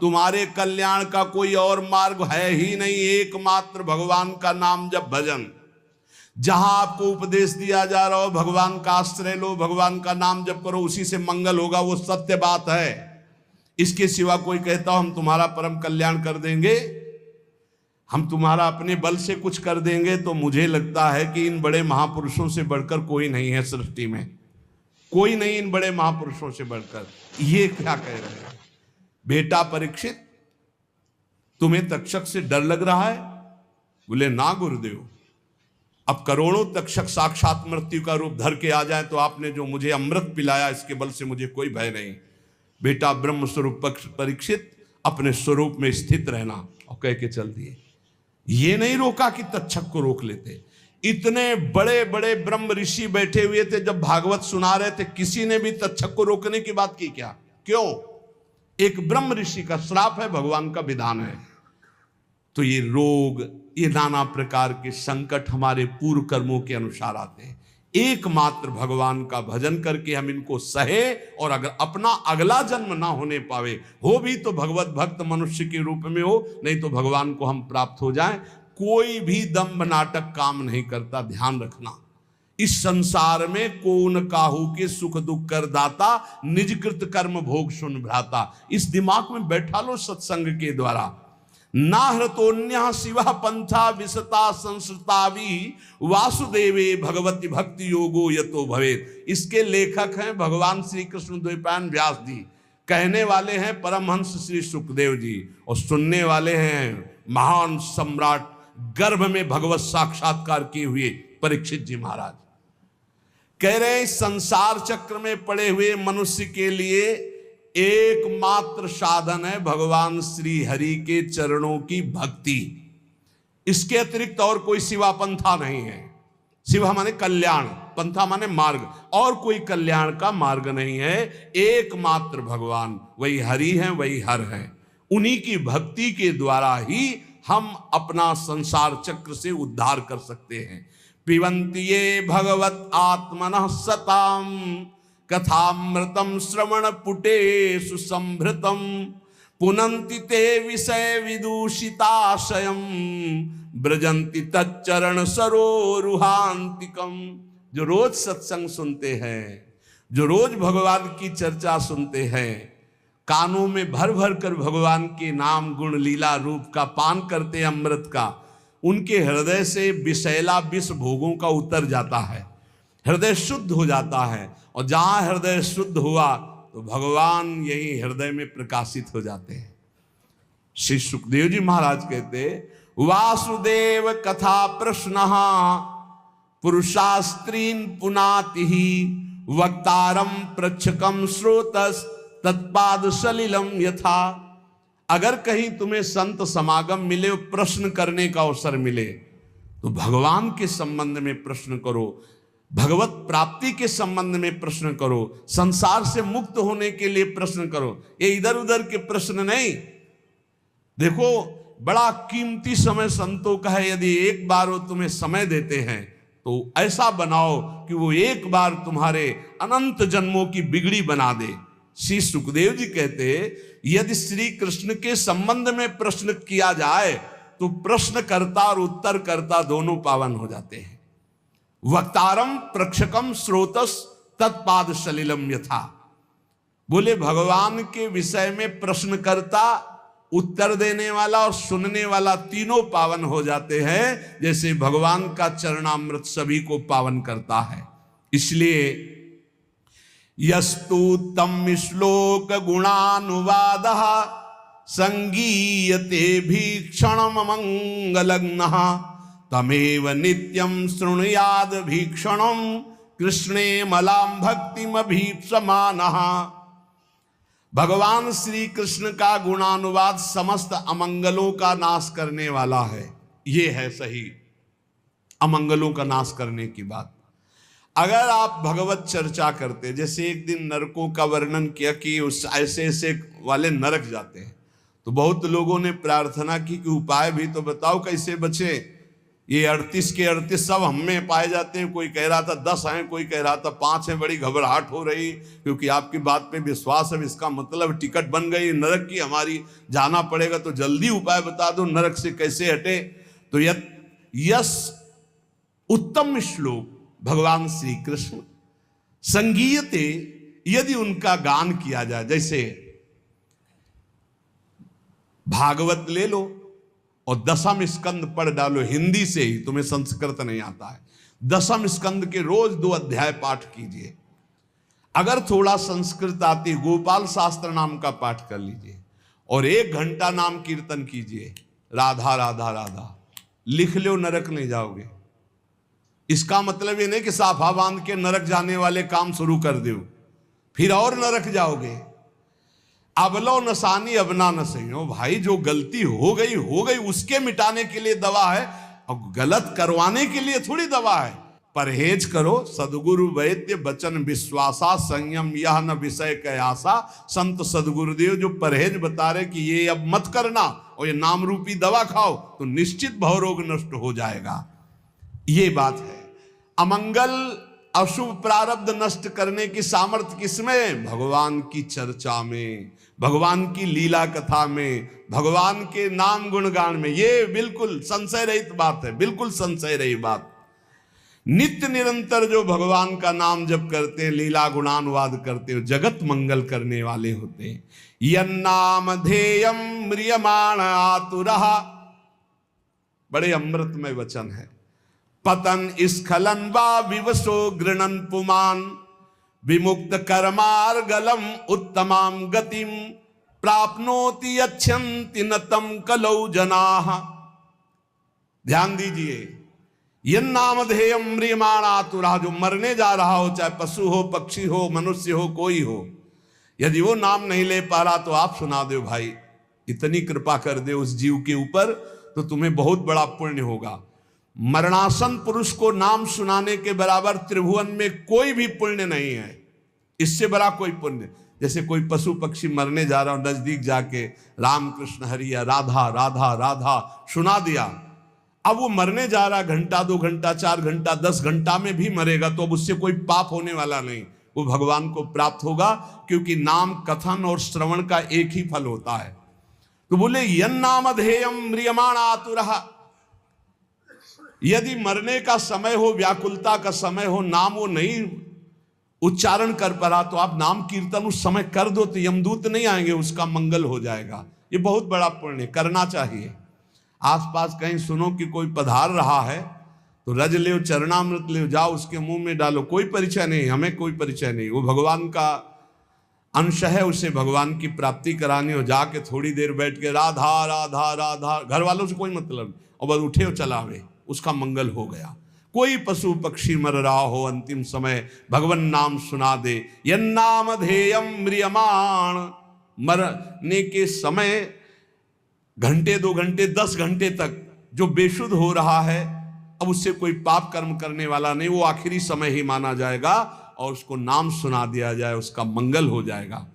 तुम्हारे कल्याण का कोई और मार्ग है ही नहीं, एकमात्र भगवान का नाम जप भजन। जहां आपको उपदेश दिया जा रहा हो भगवान का आश्रय लो, भगवान का नाम जप करो, उसी से मंगल होगा, वो सत्य बात है। इसके सिवा कोई कहता हो हम तुम्हारा परम कल्याण कर देंगे, हम तुम्हारा अपने बल से कुछ कर देंगे, तो मुझे लगता है कि इन बड़े महापुरुषों से बढ़कर कोई नहीं है सृष्टि में, कोई नहीं इन बड़े महापुरुषों से बढ़कर। ये क्या कह रहे हैं? बेटा परीक्षित, तुम्हें तक्षक से डर लग रहा है? बोले ना गुरुदेव, अब करोड़ों तक्षक साक्षात मृत्यु का रूप धर के आ जाए तो आपने जो मुझे अमृत पिलाया इसके बल से मुझे कोई भय नहीं। बेटा ब्रह्म स्वरूप परीक्षित, अपने स्वरूप में स्थित रहना, और कह के चल दिए। ये नहीं रोका कि तक्षक को रोक लेते। इतने बड़े बड़े ब्रह्म ऋषि बैठे हुए थे, जब भागवत सुना रहे थे किसी ने भी तक्षक को रोकने की बात की क्या? क्यों? एक ब्रह्म ऋषि का श्राप है, भगवान का विधान है। तो ये रोग, ये नाना प्रकार के संकट हमारे पूर्व कर्मों के अनुसार आते हैं। एकमात्र भगवान का भजन करके हम इनको सहे, और अगर अपना अगला जन्म ना होने पावे, हो भी तो भगवत भक्त मनुष्य के रूप में हो, नहीं तो भगवान को हम प्राप्त हो जाएं। कोई भी दंभ नाटक काम नहीं करता, ध्यान रखना। इस संसार में कौन काहू के सुख दुख कर दाता, निजकृत कर्म भोग सुन भ्राता। इस दिमाग में बैठा लो सत्संग के द्वारा। नाहृतोन्य शिवा पंथा विसता संस्कृतावी वासुदेवे भगवती भक्ति योगो यतो भवेत। इसके लेखक हैं भगवान श्री कृष्ण द्वैपायन व्यास जी, कहने वाले हैं परमहंस श्री सुखदेव जी, और सुनने वाले हैं महान सम्राट, गर्भ में भगवत साक्षात्कार किए हुए परीक्षित जी महाराज। कह रहे हैं संसार चक्र में पड़े हुए मनुष्य के लिए एकमात्र साधन है भगवान श्री हरि के चरणों की भक्ति। इसके अतिरिक्त और कोई सिवा पंथा नहीं है। शिवा माने कल्याण, पंथा माने मार्ग, और कोई कल्याण का मार्ग नहीं है। एकमात्र भगवान, वही हरि हैं, वही हर हैं। उन्हीं की भक्ति के द्वारा ही हम अपना संसार चक्र से उद्धार कर सकते हैं। पिबन्ति ये भगवत आत्मनः सताम कथामृतम श्रवण पुटेषु संभृतम पुनन्ति ते विषय विदूषिताशयम ब्रजन्ति तच्चरण सरोरुहान्तिकम। जो रोज सत्संग सुनते हैं, जो रोज भगवान की चर्चा सुनते हैं, कानों में भर भर कर भगवान के नाम गुण लीला रूप का पान करते हैं अमृत का, उनके हृदय से विषैला विष भोगों का उतर जाता है, हृदय शुद्ध हो जाता है। और जहां हृदय शुद्ध हुआ तो भगवान यही हृदय में प्रकाशित हो जाते हैं। श्री सुखदेव जी महाराज कहते, वासुदेव कथा प्रश्न पुरुषास्त्रीन पुनाति वक्तारम प्रच्छकम श्रोतस तत्पाद सलिलम यथा। अगर कहीं तुम्हें संत समागम मिले, प्रश्न करने का अवसर मिले, तो भगवान के संबंध में प्रश्न करो, भगवत प्राप्ति के संबंध में प्रश्न करो, संसार से मुक्त होने के लिए प्रश्न करो। ये इधर उधर के प्रश्न नहीं। देखो, बड़ा कीमती समय संतों का है। यदि एक बार वो तुम्हें समय देते हैं तो ऐसा बनाओ कि वो एक बार तुम्हारे अनंत जन्मों की बिगड़ी बना दे। श्री सुखदेव जी कहते, यदि श्री कृष्ण के संबंध में प्रश्न किया जाए तो प्रश्नकर्ता और उत्तरकर्ता दोनों पावन हो जाते हैं। वक्तारम प्रक्षकम श्रोतस तत्पाद सलिलम यथा। बोले भगवान के विषय में प्रश्नकर्ता, उत्तर देने वाला और सुनने वाला तीनों पावन हो जाते हैं, जैसे भगवान का चरणामृत सभी को पावन करता है। इसलिए यस्तु तम श्लोक गुणानुवादः संगीयते भीक्षणम मंगलग्नः तमेव नित्यं शृणुयाद भीक्षणं कृष्णे मलाम भक्तिम अभीप्समानः। भगवान श्री कृष्ण का गुणानुवाद समस्त अमंगलों का नाश करने वाला है। ये है सही अमंगलों का नाश करने की बात। अगर आप भगवत चर्चा करते, जैसे एक दिन नरकों का वर्णन किया कि उस ऐसे ऐसे वाले नरक जाते हैं, तो बहुत लोगों ने प्रार्थना की कि उपाय भी तो बताओ कैसे बचे। ये 38 के 38 सब हम में पाए जाते हैं। कोई कह रहा था 10 हैं, कोई कह रहा था 5 हैं। बड़ी घबराहट हो रही, क्योंकि आपकी बात पे विश्वास है। इसका मतलब टिकट बन गई नरक की हमारी, जाना पड़ेगा। तो जल्दी उपाय बता दो नरक से कैसे हटे। तो यस उत्तम श्लोक भगवान श्री कृष्ण संगीयते, यदि उनका गान किया जाए, जैसे भागवत ले लो और 10वें स्कंद पढ़ डालो हिंदी से ही, तुम्हें संस्कृत नहीं आता है। 10वें स्कंद के रोज 2 अध्याय पाठ कीजिए। अगर थोड़ा संस्कृत आती, गोपाल शास्त्र नाम का पाठ कर लीजिए और 1 घंटा नाम कीर्तन कीजिए, राधा राधा राधा, लिख लो, नरक नहीं जाओगे। इसका मतलब ये नहीं कि साफा बांध के नरक जाने वाले काम शुरू कर दो, फिर और नरक जाओगे। अबलो नसानी अबना न सही हो भाई, जो गलती हो गई उसके मिटाने के लिए दवा है, और गलत करवाने के लिए थोड़ी दवा है। परहेज करो, सदगुरु वैद्य बचन विश्वासा, संयम यह न विषय कयासा। संत सदगुरुदेव जो परहेज बता रहे कि ये अब मत करना और ये नाम रूपी दवा खाओ तो निश्चित भवरोग नष्ट हो जाएगा। ये बात है। अमंगल अशुभ प्रारब्ध नष्ट करने की सामर्थ्य किसमें? भगवान की चर्चा में, भगवान की लीला कथा में, भगवान के नाम गुणगान में। ये बिल्कुल संशय रहित बात है, बिल्कुल संशय रही बात। नित्य निरंतर जो भगवान का नाम जप करते हैं, लीला गुणानुवाद करते हैं, जगत मंगल करने वाले होते हैं। यन्नाम ध्येयम म्रियमाण आतुरः, बड़े अमृतमय वचन है। पतन स्खलन वा विवशो गृणन पुमान, विमुक्त कर्मार्गलम उत्तमाम गतिम, प्राप्नोति यच्छन्ति न तम कलौ जनाः। ध्यान दीजिए, यन्नामधेयं म्रियमाण आतुरः, जो मरने जा रहा हो, चाहे पशु हो, पक्षी हो, मनुष्य हो, कोई हो, यदि वो नाम नहीं ले पा रहा तो आप सुना दो भाई, इतनी कृपा कर दे उस जीव के ऊपर तो तुम्हें बहुत बड़ा पुण्य होगा। मरणासन पुरुष को नाम सुनाने के बराबर त्रिभुवन में कोई भी पुण्य नहीं है, इससे बड़ा कोई पुण्य। जैसे कोई पशु पक्षी मरने जा रहा हो, नजदीक जाके राम कृष्ण हरि या राधा राधा राधा सुना दिया, अब वो मरने जा रहा, घंटा 2 घंटा 4 घंटा 10 घंटा में भी मरेगा तो अब उससे कोई पाप होने वाला नहीं, वो भगवान को प्राप्त होगा, क्योंकि नाम कथन और श्रवण का एक ही फल होता है। तो बोले यन्नामधेयं म्रियमाण आतुरः, यदि मरने का समय हो, व्याकुलता का समय हो, नाम वो नहीं उच्चारण कर पा तो आप नाम कीर्तन उस समय कर दो तो यमदूत नहीं आएंगे, उसका मंगल हो जाएगा। ये बहुत बड़ा पुण्य करना चाहिए। आसपास कहीं सुनो कि कोई पधार रहा है तो रज ले, चरणामृत ले जाओ, उसके मुंह में डालो, कोई परिचय नहीं, हमें कोई परिचय नहीं, वो भगवान का अंश है, उसे भगवान की प्राप्ति करानी हो, जाके थोड़ी देर बैठ के राधा राधा राधा, घर वालों से कोई मतलब, और बस उठे और चलावे, उसका मंगल हो गया। कोई पशु पक्षी मर रहा हो, अंतिम समय भगवान नाम सुना दे, यन्नामधेयं म्रियमाण, मरने के समय घंटे 2 घंटे 10 घंटे तक जो बेशुद्ध हो रहा है, अब उससे कोई पाप कर्म करने वाला नहीं, वो आखिरी समय ही माना जाएगा और उसको नाम सुना दिया जाए, उसका मंगल हो जाएगा।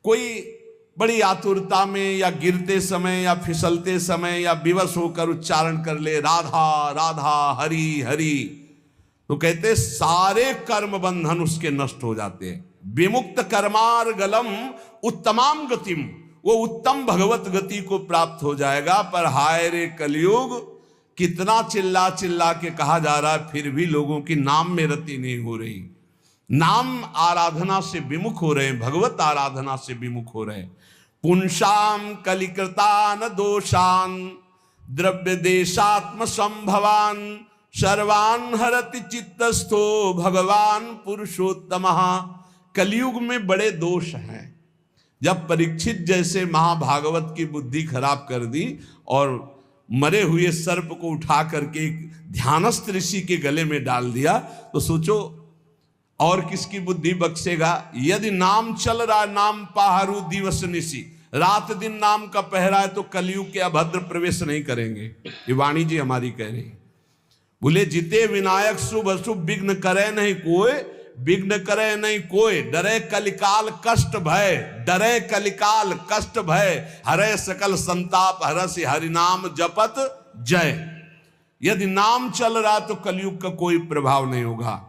कोई बड़ी आतुरता में या गिरते समय या फिसलते समय या विवश होकर उच्चारण कर ले राधा राधा हरि हरि, तो कहते सारे कर्म बंधन उसके नष्ट हो जाते हैं। विमुक्त कर्मार्गलम उत्तमाम गतिम, वो उत्तम भगवत गति को प्राप्त हो जाएगा। पर हाय रे कलयुग, कितना चिल्ला चिल्ला के कहा जा रहा है, फिर भी लोगों की नाम में रति नहीं हो रही, नाम आराधना से विमुख हो रहे हैं, भगवत आराधना से विमुख हो रहे हैं। पुंसाम कलिकृतान दोषान द्रव्य देशात्म संभवान, सर्वान हरति चित्तस्थो भगवान पुरुषोत्तमः। कलयुग में बड़े दोष हैं। जब परीक्षित जैसे महाभागवत की बुद्धि खराब कर दी और मरे हुए सर्प को उठा करके एक ध्यानस्थ ऋषि के गले में डाल दिया, तो सोचो और किसकी बुद्धि बख्शेगा। यदि नाम चल रहा, नाम पहारू दिवस निशी, रात दिन नाम का पहरा है, तो कलयुग के अभद्र प्रवेश नहीं करेंगे। ये वाणी जी हमारी कह रही। बोले जिते विनायक शुभ अशुभ विघ्न करे नहीं कोई, विघ्न करे नहीं कोई, डरे कलिकाल कष्ट भय, डरे कलिकाल कष्ट भय, हरे सकल संताप हरसि हरिनाम जपत जय। यदि नाम चल रहा तो कलयुग का कोई प्रभाव नहीं होगा।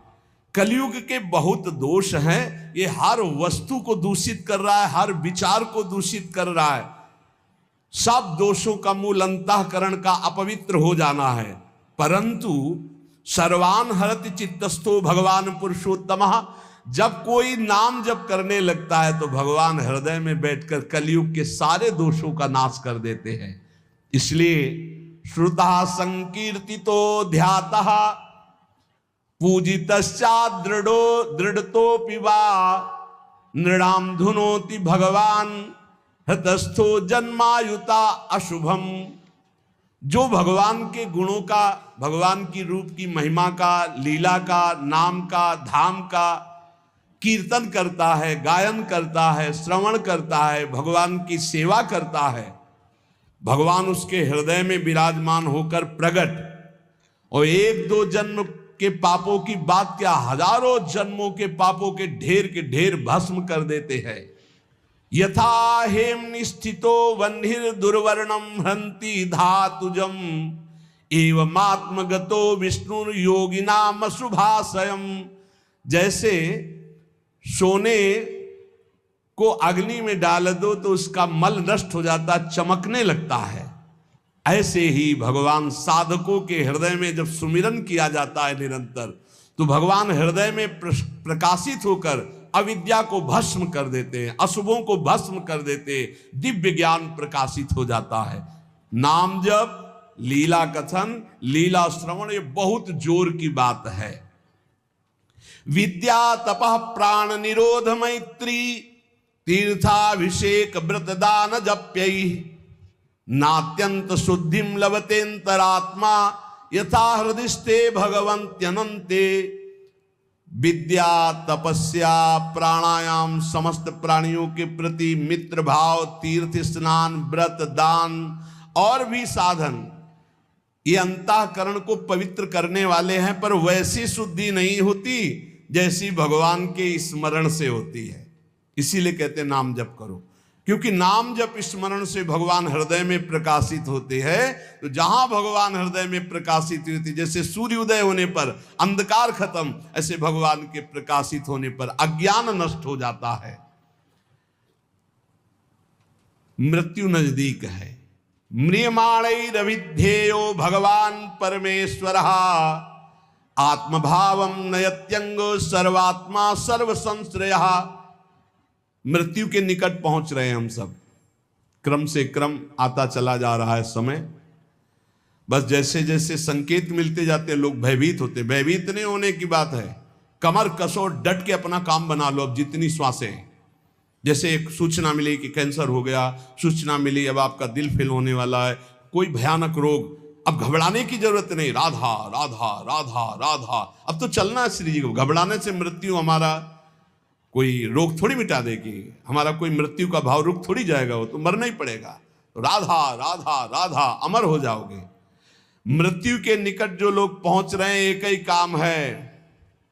कलयुग के बहुत दोष हैं, ये हर वस्तु को दूषित कर रहा है, हर विचार को दूषित कर रहा है। सब दोषों का मूल अंतःकरण का अपवित्र हो जाना है। परंतु सर्वान हरति चित्तस्थो भगवान पुरुषोत्तमः, जब कोई नाम जप करने लगता है तो भगवान हृदय में बैठकर कलयुग के सारे दोषों का नाश कर देते हैं। इसलिए श्रुतः संकीर्तितो ध्यातः पूजितश्चात् दृढ़तोऽपि वा नृणाम धुनोति भगवान हतस्थो जन्मायुता अशुभम। जो भगवान के गुणों का, भगवान की रूप की महिमा का, लीला का, नाम का, धाम का कीर्तन करता है, गायन करता है, श्रवण करता है, भगवान की सेवा करता है, भगवान उसके हृदय में विराजमान होकर प्रकट, और एक दो जन्म के पापों की बात क्या, हजारों जन्मों के पापों के ढेर भस्म कर देते हैं। यथा हेम निस्थितो वह्निर दुर्वर्णम हंति धातुजम एवमात्मगतो विष्णु योगिनाम शुभाशयम। जैसे सोने को अग्नि में डाल दो तो उसका मल नष्ट हो जाता, चमकने लगता है, ऐसे ही भगवान साधकों के हृदय में जब सुमिरन किया जाता है निरंतर, तो भगवान हृदय में प्रकाशित होकर अविद्या को भस्म कर देते हैं, अशुभों को भस्म कर देते, दिव्य ज्ञान प्रकाशित हो जाता है। नाम जप, लीला कथन, लीला श्रवण, ये बहुत जोर की बात है। विद्या तपः प्राण निरोध मैत्री तीर्थाभिषेक व्रत दान जप्यै नात्यंत शुद्धिम लभतेन्तरात्मा यथा हृदिस्ते भगवन्त्यनन्ते। विद्या, तपस्या, प्राणायाम, समस्त प्राणियों के प्रति मित्र भाव, तीर्थ स्नान, व्रत दान और भी साधन, ये अंतःकरण को पवित्र करने वाले हैं, पर वैसी शुद्धि नहीं होती जैसी भगवान के स्मरण से होती है। इसीलिए कहते हैं नाम जप करो, क्योंकि नाम जप स्मरण से भगवान हृदय में प्रकाशित होते हैं। तो जहां भगवान हृदय में प्रकाशित होती, जैसे सूर्योदय होने पर अंधकार खत्म, ऐसे भगवान के प्रकाशित होने पर अज्ञान नष्ट हो जाता है। मृत्यु नजदीक है। म्रियमाणैरविध्येयो भगवान परमेश्वरः आत्मभावम नयत्यंगो सर्वात्मा सर्व संश्रयः। मृत्यु के निकट पहुंच रहे हैं हम सब, क्रम से क्रम आता चला जा रहा है समय। बस जैसे जैसे संकेत मिलते जाते हैं लोग भयभीत होते। भयभीत नहीं होने की बात है, कमर कसो, डट के अपना काम बना लो। अब जितनी श्वासें, जैसे एक सूचना मिली कि कैंसर हो गया, सूचना मिली अब आपका दिल फेल होने वाला है, कोई भयानक रोग, अब घबराने की जरूरत नहीं। राधा राधा राधा राधा, अब तो चलना है श्री जी को। घबराने से मृत्यु हमारा कोई रोग थोड़ी मिटा देगी, हमारा कोई मृत्यु का भाव रुक थोड़ी जाएगा, वो तो मरना ही पड़ेगा। तो राधा राधा राधा, अमर हो जाओगे। मृत्यु के निकट जो लोग पहुंच रहे हैं, एक ही काम है,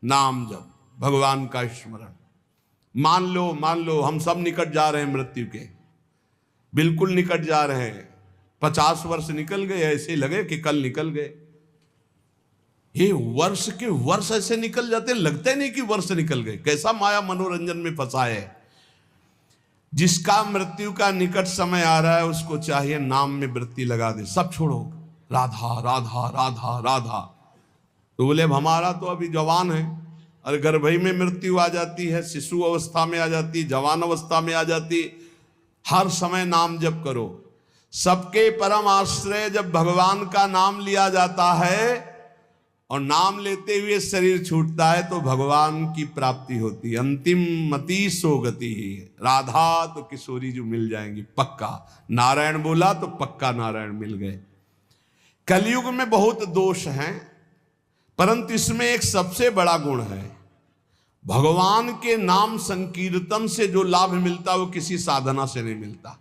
नाम जप, भगवान का स्मरण। मान लो हम सब निकट जा रहे हैं मृत्यु के, बिल्कुल निकट जा रहे हैं। 50 वर्ष निकल गए, ऐसे लगे कि कल निकल गए। ये वर्ष के वर्ष ऐसे निकल जाते, लगते नहीं कि वर्ष निकल गए। कैसा माया मनोरंजन में फंसा है। जिसका मृत्यु का निकट समय आ रहा है उसको चाहिए नाम में वृत्ति लगा दे, सब छोड़ो, राधा राधा राधा राधा। तो बोले अब हमारा तो अभी जवान है, और गर्भई में मृत्यु आ जाती है, शिशु अवस्था में आ जाती, जवान अवस्था में आ जाती। हर समय नाम जप करो। सबके परम आश्रय जब भगवान का नाम लिया जाता है और नाम लेते हुए शरीर छूटता है तो भगवान की प्राप्ति होती है। अंतिम मति सो गति ही। राधा तो किशोरी जो मिल जाएंगी पक्का, नारायण बोला तो पक्का नारायण मिल गए। कलयुग में बहुत दोष हैं, परंतु इसमें एक सबसे बड़ा गुण है। भगवान के नाम संकीर्तन से जो लाभ मिलता है वो किसी साधना से नहीं मिलता।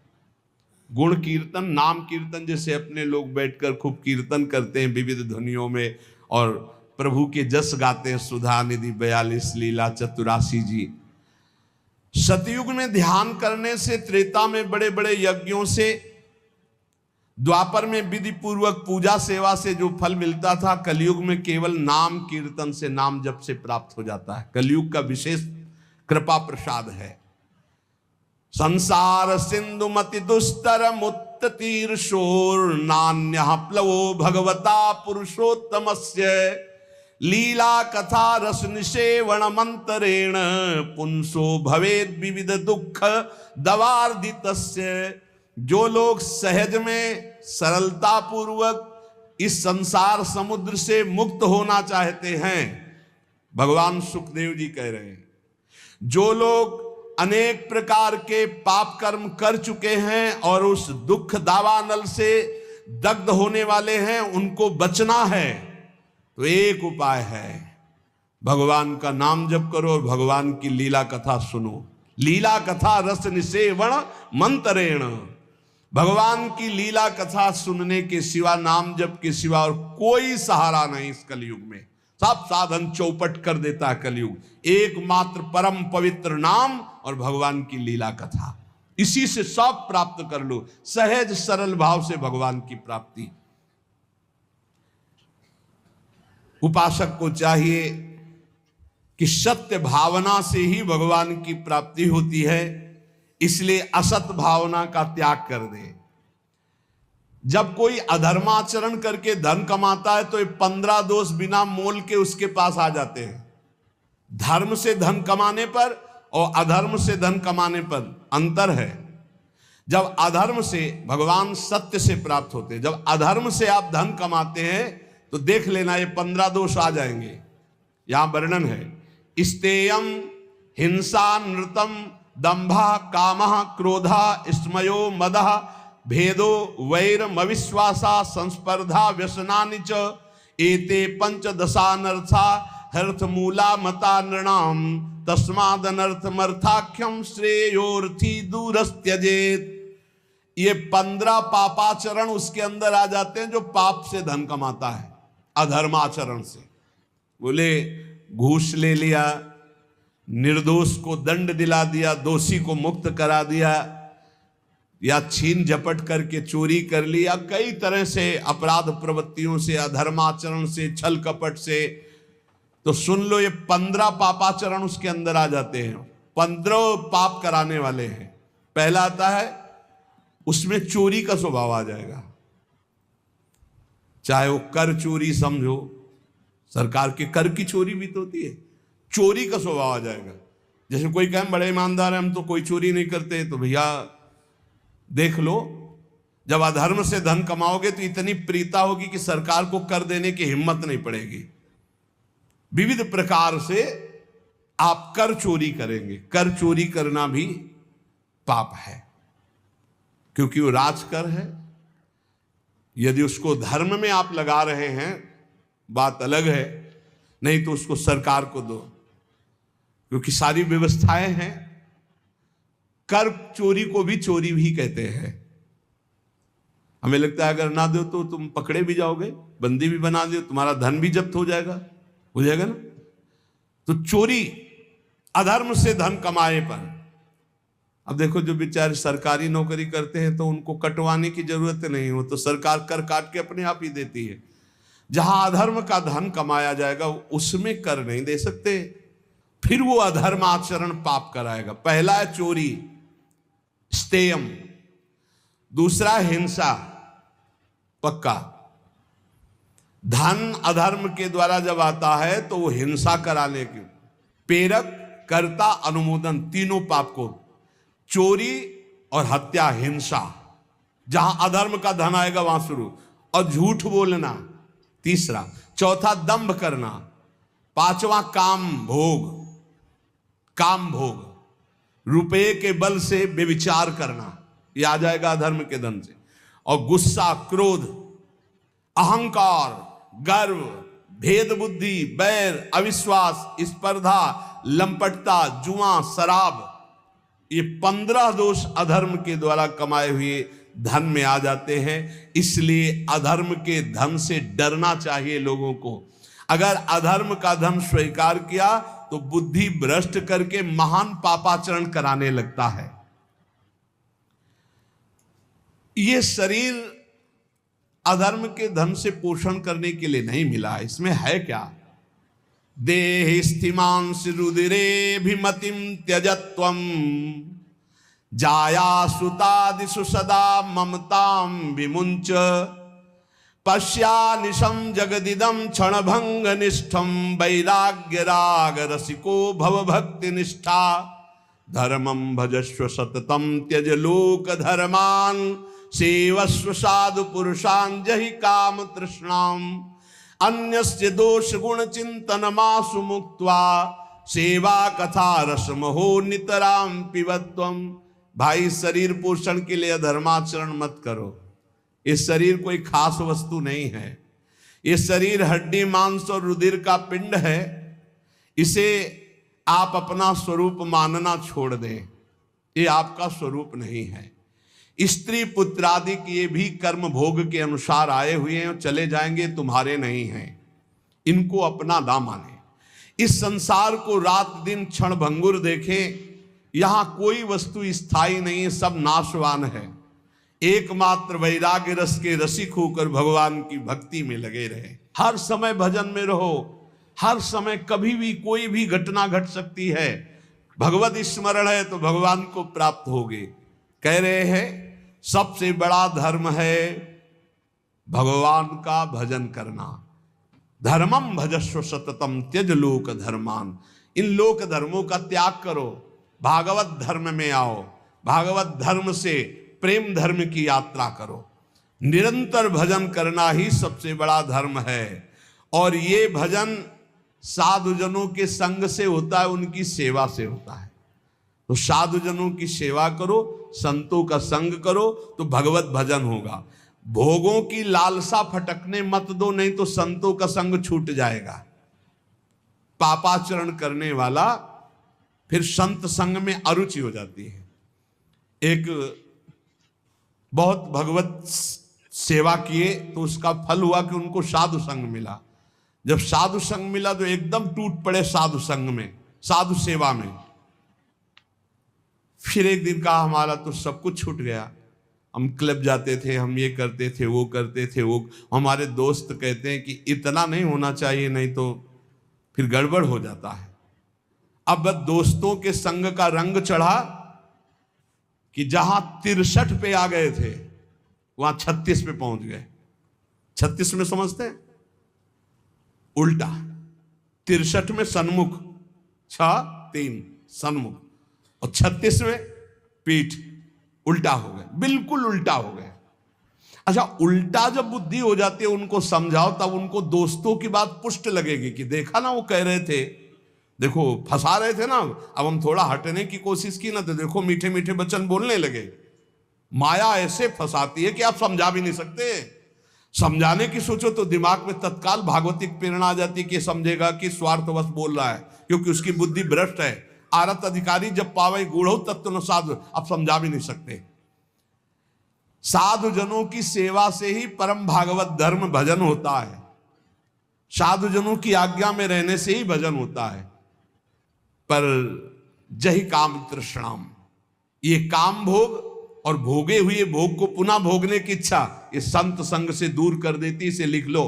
गुण कीर्तन, नाम कीर्तन, जैसे अपने लोग बैठकर खूब कीर्तन करते हैं विविध ध्वनियों में और प्रभु के जस गाते हैं, सुधा निधि 42 लीला चतुरासी जी। सतयुग में ध्यान करने से, त्रेता में बड़े बड़े यज्ञों से द्वापर में विधि पूर्वक पूजा सेवा से जो फल मिलता था, कलयुग में केवल नाम कीर्तन से, नाम जप से प्राप्त हो जाता है। कलयुग का विशेष कृपा प्रसाद है। संसार सिंधु मति दुस्तर मुत्तीर्षोर नान्यः प्लवो भगवता पुरुषोत्तमस्य लीला कथा रस निषेवण मंतरेण पुंसो भवेद विविध दुख दवार्दितस्य। जो लोग सहज में सरलता पूर्वक इस संसार समुद्र से मुक्त होना चाहते हैं, भगवान सुखदेव जी कह रहे हैं, जो लोग अनेक प्रकार के पाप कर्म कर चुके हैं और उस दुख दावानल से दग्ध होने वाले हैं, उनको बचना है तो एक उपाय है, भगवान का नाम जप करो और भगवान की लीला कथा सुनो। लीला कथा रस निषेवण मंतरेण, भगवान की लीला कथा सुनने के सिवा, नाम जप के सिवा और कोई सहारा नहीं इस कलयुग में। सब साधन चौपट कर देता है कलयुग। एकमात्र परम पवित्र नाम और भगवान की लीला कथा, इसी से सब प्राप्त कर लो। सहज सरल भाव से भगवान की प्राप्ति। उपासक को चाहिए कि सत्य भावना से ही भगवान की प्राप्ति होती है, इसलिए असत भावना का त्याग कर दे। जब कोई अधर्माचरण करके धन कमाता है तो ये 15 दोष बिना मोल के उसके पास आ जाते हैं। धर्म से धन कमाने पर और अधर्म से धन कमाने पर अंतर है। जब अधर्म से, भगवान सत्य से प्राप्त होते हैं, जब अधर्म से आप धन कमाते हैं तो देख लेना ये 15 दोष आ जाएंगे। यहां वर्णन है, स्तेयम हिंसा नृतम दंभा कामः क्रोधा स्मयो मदः भेदो वैरम अविश्वासा संस्पर्धा व्यसनानि च एते पंचदशानर्था हर्थमूला मता नृणाम तस्मादनर्थमर्थाख्यम श्रेयोर्थी दूरस्त्यजेत। ये 15 पापाचरण उसके अंदर आ जाते हैं जो पाप से धन कमाता है, अधर्माचरण से। बोले घूस ले लिया, निर्दोष को दंड दिला दिया, दोषी को मुक्त करा दिया, या छीन झपट करके चोरी कर लिया, कई तरह से अपराध प्रवृत्तियों से, अधर्माचरण से, छल कपट से। तो सुन लो, ये 15 पापाचरण उसके अंदर आ जाते हैं। 15 पाप कराने वाले हैं। पहला आता है, उसमें चोरी का स्वभाव आ जाएगा। चाहे वो कर चोरी समझो, सरकार के कर की चोरी भी तो होती है, चोरी का स्वभाव आ जाएगा। जैसे कोई कहे बड़े ईमानदार है, हम तो कोई चोरी नहीं करते, तो भैया देख लो, जब अधर्म से धन कमाओगे तो इतनी प्रीता होगी कि सरकार को कर देने की हिम्मत नहीं पड़ेगी। विविध प्रकार से आप कर चोरी करेंगे। कर चोरी करना भी पाप है, क्योंकि वो राजकर है। यदि उसको धर्म में आप लगा रहे हैं, बात अलग है, नहीं तो उसको सरकार को दो, क्योंकि सारी व्यवस्थाएं हैं। कर चोरी को भी चोरी भी कहते हैं। हमें लगता है अगर ना दो तो तुम पकड़े भी जाओगे, बंदी भी बना दो, तुम्हारा धन भी जब्त हो जाएगा ना। तो चोरी अधर्म से धन कमाए पर। अब देखो, जो बेचारे सरकारी नौकरी करते हैं तो उनको कटवाने की जरूरत नहीं हो, तो सरकार कर काट के अपने आप ही देती है। जहां अधर्म का धन कमाया जाएगा उसमें कर नहीं दे सकते, फिर वो अधर्म आचरण पाप कराएगा। पहला है चोरी, स्तेयम। दूसरा हिंसा, पक्का। धन अधर्म के द्वारा जब आता है तो वो हिंसा कराने की, प्रेरक, कर्ता, अनुमोदन, तीनों पाप को, चोरी और हत्या, हिंसा। जहां अधर्म का धन आएगा वहां शुरू। और झूठ बोलना तीसरा। चौथा दंभ करना। पांचवा काम भोग, रुपए के बल से व्यभिचार करना, ये आ जाएगा अधर्म के धन से। और गुस्सा, क्रोध, अहंकार, गर्व, भेद बुद्धि, बैर, अविश्वास, स्पर्धा, लंपटता, जुआ, शराब, ये 15 दोष अधर्म के द्वारा कमाए हुए धन में आ जाते हैं। इसलिए अधर्म के धन से डरना चाहिए लोगों को। अगर अधर्म का धन स्वीकार किया तो बुद्धि भ्रष्ट करके महान पापाचरण कराने लगता है। ये शरीर अधर्म के धन से पोषण करने के लिए नहीं मिला। इसमें है क्या? देहि स्थिमांस रुदिरेभिमतिम त्यजत्वम जाया सुतादिषु सदा ममताम विमुंच पश्यानिशम जगदिदम क्षणभंग निष्ठम वैराग्य राग रसिको भव भक्ति निष्ठा धर्मम भजस्व सततम त्यज लोक धर्मान सेवस्व साधु पुरुषान जहि काम तृष्णाम अन्यस्य दोष गुण चिंतन मासु मुक्त्वा सेवा कथा रसमहो नितराम पिबत्वम। भाई, शरीर पोषण के लिए धर्माचरण मत करो। इस शरीर कोई खास वस्तु नहीं है। ये शरीर हड्डी मांस और रुधिर का पिंड है। इसे आप अपना स्वरूप मानना छोड़ दें। ये आपका स्वरूप नहीं है। स्त्री पुत्रादि के भी कर्म भोग के अनुसार आए हुए हैं, चले जाएंगे, तुम्हारे नहीं हैं। इनको अपना ना माने। इस संसार को रात दिन क्षण भंगुर देखें। यहां कोई वस्तु स्थायी नहीं है, सब नाशवान है। एकमात्र वैराग्य रस के रसिक होकर भगवान की भक्ति में लगे रहे। हर समय भजन में रहो। हर समय कभी भी कोई भी घटना घट सकती है। भगवत स्मरण है तो भगवान को प्राप्त होगे। कह रहे हैं सबसे बड़ा धर्म है भगवान का भजन करना। धर्मम भजस्व सततम त्यज लोक धर्मान। इन लोक धर्मों का त्याग करो, भागवत धर्म में आओ। भागवत धर्म से प्रेम धर्म की यात्रा करो। निरंतर भजन करना ही सबसे बड़ा धर्म है। और ये भजन साधुजनों के संग से होता है, उनकी सेवा से होता है। तो साधुजनों की सेवा करो, संतों का संग करो, तो भगवत भजन होगा। भोगों की लालसा फटकने मत दो, नहीं तो संतों का संग छूट जाएगा। पापाचरण करने वाला फिर संत संग में अरुचि हो जाती है। एक बहुत भगवत सेवा किए तो उसका फल हुआ कि उनको साधु संग मिला। जब साधु संग मिला तो एकदम टूट पड़े साधु संग में, साधु सेवा में। फिर एक दिन कहा हमारा तो सब कुछ छूट गया। हम क्लब जाते थे, हम ये करते थे, वो करते थे, वो। हमारे दोस्त कहते हैं कि इतना नहीं होना चाहिए, नहीं तो फिर गड़बड़ हो जाता है। अब दोस्तों के संग का रंग चढ़ा कि जहां 63 पे आ गए थे वहां 36 पे पहुंच गए। 36 में समझते हैं उल्टा, 63 में सन्मुख, 6-3 सन्मुख, और 36 में पीठ, उल्टा हो गए, बिल्कुल उल्टा हो गए। अच्छा, उल्टा जब बुद्धि हो जाती है उनको समझाओ, तब उनको दोस्तों की बात पुष्ट लगेगी कि देखा ना वो कह रहे थे, देखो फंसा रहे थे ना। अब हम थोड़ा हटने की कोशिश की ना तो देखो मीठे मीठे वचन बोलने लगे। माया ऐसे फंसाती है कि आप समझा भी नहीं सकते। समझाने की सोचो तो दिमाग में तत्काल भागवतिक प्रेरणा आ जाती है कि समझेगा कि स्वार्थवश बोल रहा है, क्योंकि उसकी बुद्धि भ्रष्ट है। आरत अधिकारी जब पावे गूढ़ो तत्व न साधु, आप समझा भी नहीं सकते। साधु जनों की सेवा से ही परम भागवत धर्म भजन होता है। साधु जनों की आज्ञा में रहने से ही भजन होता है। पर जहि काम तृष्णाम, ये काम भोग और भोगे हुए भोग को पुनः भोगने की इच्छा ये संत संग से दूर कर देती। इसे लिख लो,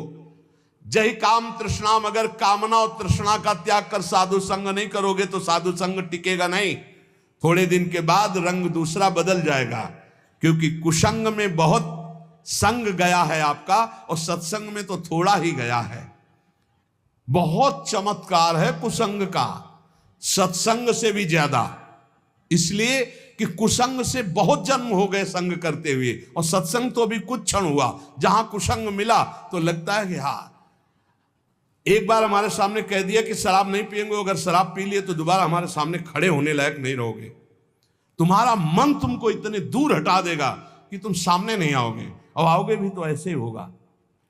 जय काम तृष्णाम। अगर कामना और तृष्णा का त्याग कर साधु संग नहीं करोगे तो साधु संग टिकेगा नहीं। थोड़े दिन के बाद रंग दूसरा बदल जाएगा, क्योंकि कुसंग में बहुत संग गया है आपका और सत्संग में तो थोड़ा ही गया है। बहुत चमत्कार है कुसंग का, सत्संग से भी ज्यादा। इसलिए कि कुसंग से बहुत जन्म हो गए संग करते हुए, और सत्संग तो अभी कुछ क्षण हुआ। जहां कुसंग मिला तो लगता है कि हाँ, एक बार हमारे सामने कह दिया कि शराब नहीं पिएंगे, अगर शराब पी लिए तो दोबारा हमारे सामने खड़े होने लायक नहीं रहोगे। तुम्हारा मन तुमको इतने दूर हटा देगा कि तुम सामने नहीं आओगे, और आओगे भी तो ऐसे ही होगा।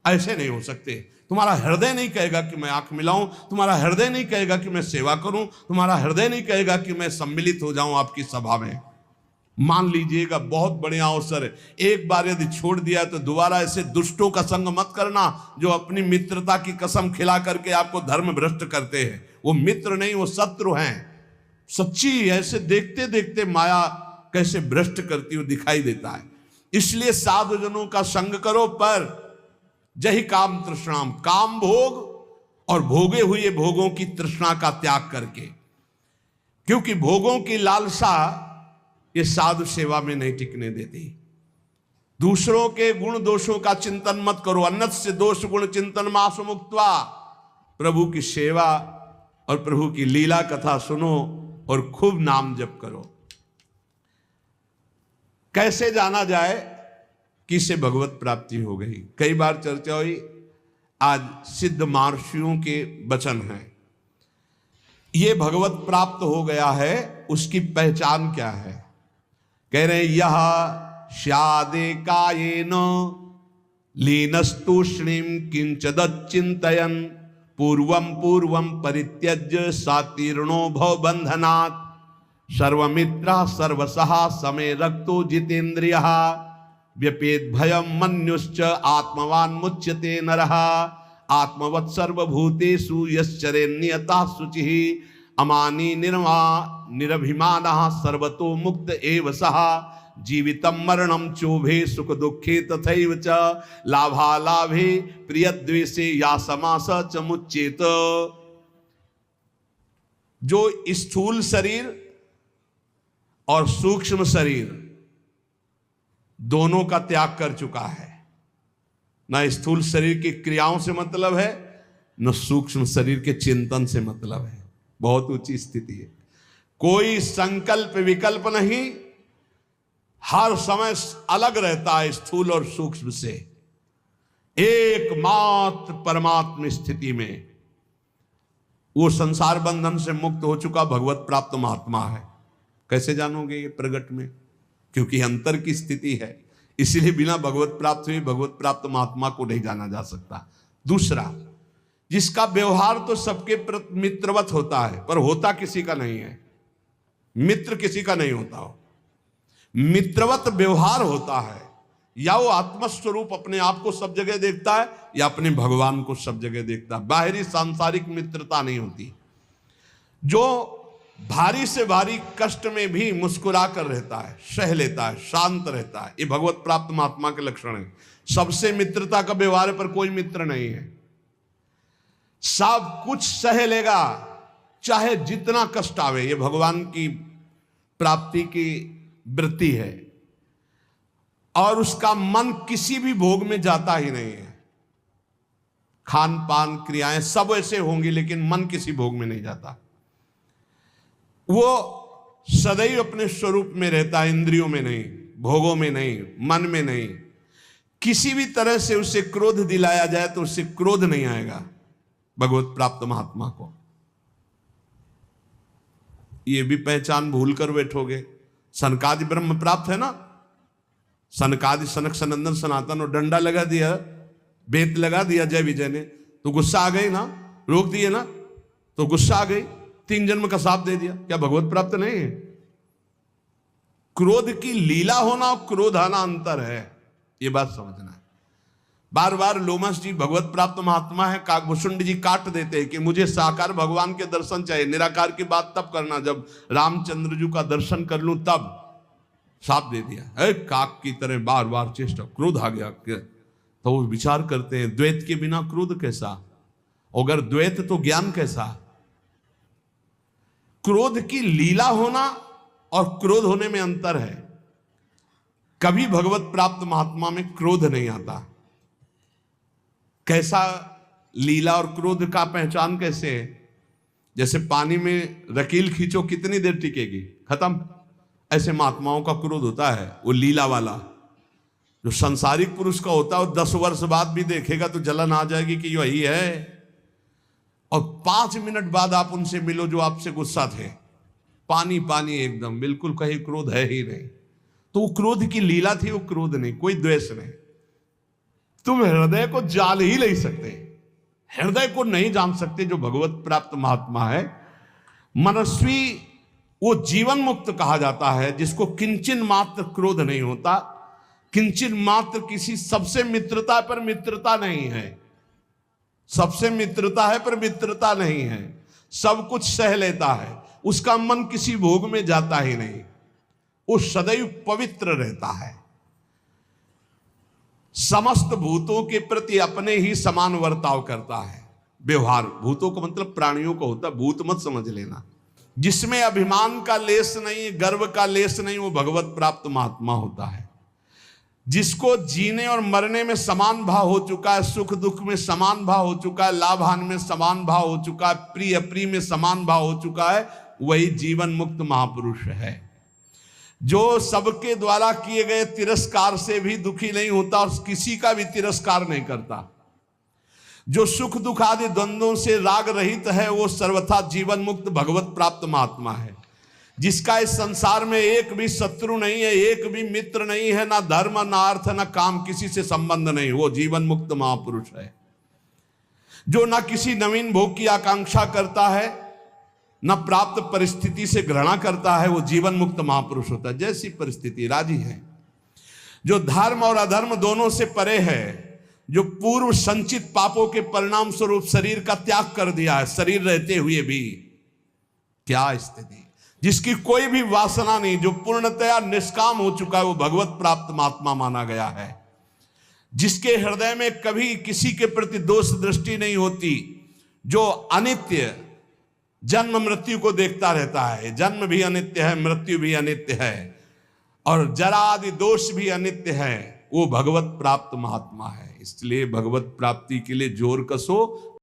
ऐसे नहीं हो सकते। तुम्हारा हृदय नहीं कहेगा कि मैं आंख मिलाऊं, तुम्हारा हृदय नहीं कहेगा कि मैं सेवा करूं, तुम्हारा हृदय नहीं कहेगा कि मैं सम्मिलित हो जाऊं आपकी सभा में। मान लीजिएगा बहुत बढ़िया अवसर है। एक बार यदि छोड़ दिया तो दोबारा ऐसे दुष्टों का संग मत करना जो अपनी मित्रता की कसम खिला करके आपको धर्म भ्रष्ट करते हैं। वो मित्र नहीं, वो शत्रु हैं। सच्ची ऐसे देखते देखते माया कैसे भ्रष्ट करती हुई दिखाई देता है। इसलिए साधुजनों का संग करो, पर जहि काम तृष्णाम, काम भोग और भोगे हुए भोगों की तृष्णा का त्याग करके, क्योंकि भोगों की लालसा ये साधु सेवा में नहीं टिकने देती। दूसरों के गुण दोषों का चिंतन मत करो, अन्नस्य दोष गुण चिंतन मासु मुक्त्वा, प्रभु की सेवा और प्रभु की लीला कथा सुनो और खूब नाम जप करो। कैसे जाना जाए कि इसे भगवत प्राप्ति हो गई? कई बार चर्चा हुई, आज सिद्ध महर्षियों के वचन हैं। ये भगवत प्राप्त हो गया है, उसकी पहचान क्या है? कह रहे हैं यह स्यादे कायेन लीनस्तूष्णीम किंचदच्चिंतयन् पूर्वं पूर्वं परित्यज्य सातीर्णो भव बंधनात् सर्वमित्रः सर्वसः समे रक्तो जितेन्द्रियः व्यपेत भयं मन्युश्च आत्मवान् मुच्यते नरः आत्मवत् सर्वभूतेषु यश्चरेन्नियतः शुचिः अमानी निरभिमानः सर्वतो मुक्त एव सः जीवितं मरणं चोभे सुख दुखे तथैव च लाभालाभे प्रियद्वेषे या समास च मुच्येत। जो स्थूल शरीर और सूक्ष्म शरीर दोनों का त्याग कर चुका है, ना स्थूल शरीर की क्रियाओं से मतलब है, न सूक्ष्म शरीर के चिंतन से मतलब है। बहुत ऊंची स्थिति है। कोई संकल्प विकल्प नहीं, हर समय अलग रहता है स्थूल और सूक्ष्म से। एकमात्र परमात्म स्थिति में वो संसार बंधन से मुक्त हो चुका भगवत प्राप्त महात्मा है। कैसे जानोगे? ये प्रगट में, क्योंकि अंतर की स्थिति है, इसीलिए बिना भगवत प्राप्त हुए भगवत प्राप्त महात्मा को नहीं जाना जा सकता। दूसरा, जिसका व्यवहार तो सबके प्रति मित्रवत होता है, पर होता किसी का नहीं है। मित्र किसी का नहीं होता हो, मित्रवत व्यवहार होता है। या वो आत्मस्वरूप अपने आप को सब जगह देखता है, या अपने भगवान को सब जगह देखता है। बाहरी सांसारिक मित्रता नहीं होती। जो भारी से भारी कष्ट में भी मुस्कुरा कर रहता है, सह लेता है, शांत रहता है, ये भगवत प्राप्त महात्मा के लक्षण है। सबसे मित्रता का व्यवहार पर कोई मित्र नहीं है। सब कुछ सह लेगा, चाहे जितना कष्ट आवे। ये भगवान की प्राप्ति की वृत्ति है। और उसका मन किसी भी भोग में जाता ही नहीं है। खान पान क्रियाएं सब ऐसे होंगी, लेकिन मन किसी भोग में नहीं जाता। वो सदैव अपने स्वरूप में रहता है, इंद्रियों में नहीं, भोगों में नहीं, मन में नहीं। किसी भी तरह से उसे क्रोध दिलाया जाए तो उससे क्रोध नहीं आएगा भगवत प्राप्त महात्मा को। ये भी पहचान भूल कर बैठोगे। सनकादि ब्रह्म प्राप्त है ना, सनकादि सनक सनंदन सनातन, और डंडा लगा दिया, बेत लगा दिया जय विजय ने, तो गुस्सा आ गई ना, रोक दिए ना, तो गुस्सा आ गई, 3 जन्म का साथ दे दिया। क्या भगवत प्राप्त नहीं है? क्रोध की लीला होना और क्रोध आना अंतर है, ये बात समझना है। बार बार लोमस जी भगवत प्राप्त महात्मा है, काकभूषुंड जी काट देते हैं कि मुझे साकार भगवान के दर्शन चाहिए। निराकार की बात तब करना जब रामचंद्र जी का दर्शन कर लूं, तब साप दे दिया है। काक की तरह बार बार चेष्टा, क्रोध आ गया। तो वो विचार करते हैं, द्वैत के बिना क्रोध कैसा, अगर द्वैत तो ज्ञान कैसा। क्रोध की लीला होना और क्रोध होने में अंतर है। कभी भगवत प्राप्त महात्मा में क्रोध नहीं आता। कैसा लीला और क्रोध का पहचान कैसे है? जैसे पानी में रकील खींचो, कितनी देर टिकेगी, खत्म। ऐसे महात्माओं का क्रोध होता है, वो लीला वाला। जो संसारिक पुरुष का होता है वो 10 वर्ष बाद भी देखेगा तो जलन आ जाएगी कि यही है। और 5 मिनट बाद आप उनसे मिलो जो आपसे गुस्सा थे, पानी पानी एकदम, बिल्कुल कहीं क्रोध है ही नहीं। तो वो क्रोध की लीला थी, वो क्रोध नहीं, कोई द्वेष नहीं। तुम हृदय को जान ही नहीं सकते, हृदय को नहीं जान सकते जो भगवत प्राप्त महात्मा है। मनस्वी वो जीवन मुक्त कहा जाता है, जिसको किंचन मात्र क्रोध नहीं होता, किंचन मात्र किसी सबसे मित्रता पर मित्रता नहीं है, सबसे मित्रता है पर मित्रता नहीं है। सब कुछ सह लेता है, उसका मन किसी भोग में जाता ही नहीं, वो सदैव पवित्र रहता है। समस्त भूतों के प्रति अपने ही समान वर्ताव करता है। व्यवहार भूतों का मतलब प्राणियों को होता, भूत मत समझ लेना। जिसमें अभिमान का लेस नहीं, गर्व का लेस नहीं, वो भगवत प्राप्त महात्मा होता है। जिसको जीने और मरने में समान भाव हो चुका है, सुख दुख में समान भाव हो चुका है, लाभ हानि में समान भाव हो चुका है, प्रिय अप्रिय में समान भाव हो चुका है, वही जीवन मुक्त महापुरुष है। जो सबके द्वारा किए गए तिरस्कार से भी दुखी नहीं होता और किसी का भी तिरस्कार नहीं करता। जो सुख दुख आदि द्वंद्वों से राग रहित है, वो सर्वथा जीवन मुक्त भगवत प्राप्त महात्मा है। जिसका इस संसार में एक भी शत्रु नहीं है, एक भी मित्र नहीं है, ना धर्म ना अर्थ ना काम, किसी से संबंध नहीं, वो जीवन मुक्त महापुरुष है। जो ना किसी नवीन भोग की आकांक्षा करता है, ना प्राप्त परिस्थिति से घृणा करता है, वो जीवन मुक्त महापुरुष होता है। जैसी परिस्थिति राजी है। जो धर्म और अधर्म दोनों से परे है, जो पूर्व संचित पापों के परिणाम स्वरूप शरीर का त्याग कर दिया है, शरीर रहते हुए भी, क्या स्थिति। जिसकी कोई भी वासना नहीं, जो पूर्णतया निष्काम हो चुका है, वो भगवत प्राप्त महात्मा माना गया है। जिसके हृदय में कभी किसी के प्रति दोष दृष्टि नहीं होती, जो अनित्य जन्म मृत्यु को देखता रहता है। जन्म भी अनित्य है, मृत्यु भी अनित्य है, और जरा आदि दोष भी अनित्य है, वो भगवत प्राप्त महात्मा है। इसलिए भगवत प्राप्ति के लिए जोर कसो।